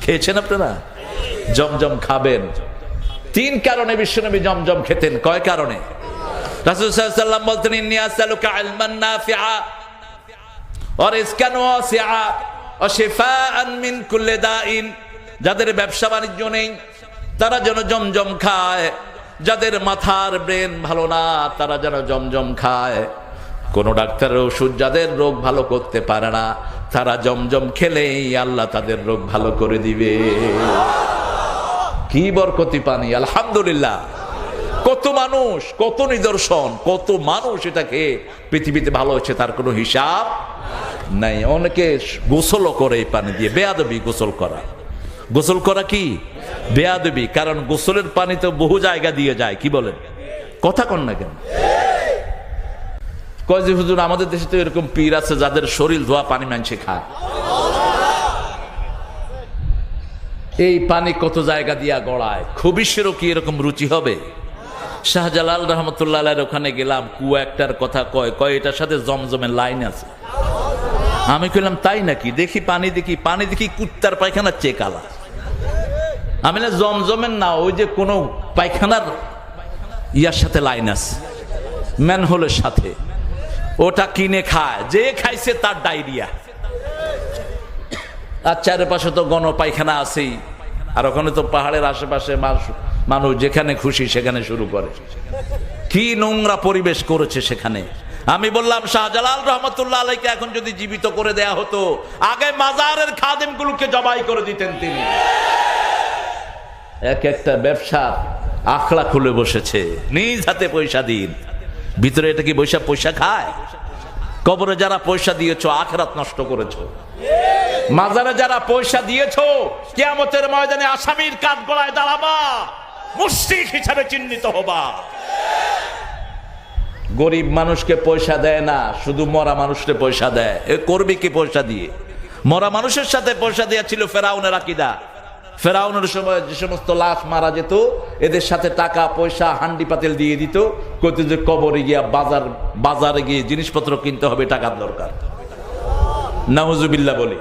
খেয়েছেন আপনারা? জমজম খাবেন। 3 কারণে বিশ্বনবী জমজম খেতেন। কয় কারণে? রাসূল সাল্লাল্লাহু আলাইহি ওয়াসাল্লাম বলতেন, ইন্নী আসআলুকা ইলমান নাফিআ ওয়া রিজকান ওয়াসিআ ওয়া শিফাআন মিন কুল্লি দাইন। যাদের ব্যবসা বাণিজ্য নেই তারা যেন জমজম খায়, যাদের মাথার ব্রেন ভালো না তারা যেন জমজম খায়, কোন ডাক্তারের ওষুধ যাদের রোগ ভালো করতে পারে না তারা জমজম খেলেই আল্লাহ তাদের রোগ ভালো করে দিবে। কি বরকতি পানি, আলহামদুলিল্লাহ। কত মানুষ, কত নিদর্শন, কত মানুষ এটাকে পৃথিবীতে ভালো হচ্ছে তার কোনো হিসাব নাই। অনেকে গোসলও করে এই পানি দিয়ে, বেয়াদবি গোসল করা। গোসল করা কি বেয়াদবি, কারণ গোসলের পানি তো বহু জায়গা দিয়ে যায়। কি বলেন? কথা কন না কেন? কয় যে হুজুর আমাদের দেশে তো এরকম পীর আছে যাদের শরীর ধোয়া পানি মানুষে খায়। এই পানি কত জায়গা দিয়া গড়ায়, খবিশেরও কি এরকম রুচি হবে? শাহজালাল রহমতুল্লাহ আলাইহির ওখানে গেলাম, কুয়া একটার কথা কয় এটার সাথে জমজমের লাইন আছে। আমি কইলাম তাই নাকি? দেখি পানি দেখি কুত্তার পায়খানার চেয়ে কালা। আমি না জমজমের না, ওই যে কোনো পায়খানার ইয়ার সাথে লাইন আছে, ম্যানহোলের সাথে। ওটা কিনে খায়, যে খাইছে তার ডায়রিয়া। আর চারপাশে তো গণ পায়খানা আছেই, আর ওখানে তো পাহাড়ের আশেপাশে মানুষ যেখানে খুশি সেখানে শুরু করে। কি নোংরা পরিবেশ করেছে সেখানে। আমি বললাম শাহজালাল রহমতুল্লাহ আলাইকে এখন যদি জীবিত করে দেয়া হতো, আগে মাজারের খাদেমগুলোকে জবাই করে দিতেন তিনি। এক একটা ব্যবসার আখড়া খুলে বসেছে, নিজ হাতে পয়সা দিন। ভিতরে এটা কি পয়সা খায়? কবরে যারা পয়সা দিয়েছো আখিরাত নষ্ট করেছো। মাজারে যারা পয়সা দিয়েছো কিয়ামতের ময়দানে আসামির কাঠ গলায় দাঁড়াবা, মুশরিক হিসাবে চিহ্নিত হবা। গরিব মানুষকে পয়সা দেয় না, শুধু মরা মানুষকে পয়সা দেয়। এ করবি কি পয়সা দিয়ে? মরা মানুষের সাথে পয়সা দেয়া ছিল ফেরাউনের আকীদা। ফেরাউনের সময় যে সমস্ত লাশ মারা যেত, এদের সাথে টাকা পয়সা হান্ডি পাতিল দিয়ে দিত, কইত যে কবরে গিয়া বাজারে গিয়ে জিনিসপত্র কিনতে হবে, টাকার দরকার। নাউজুবিল্লাহ বলি।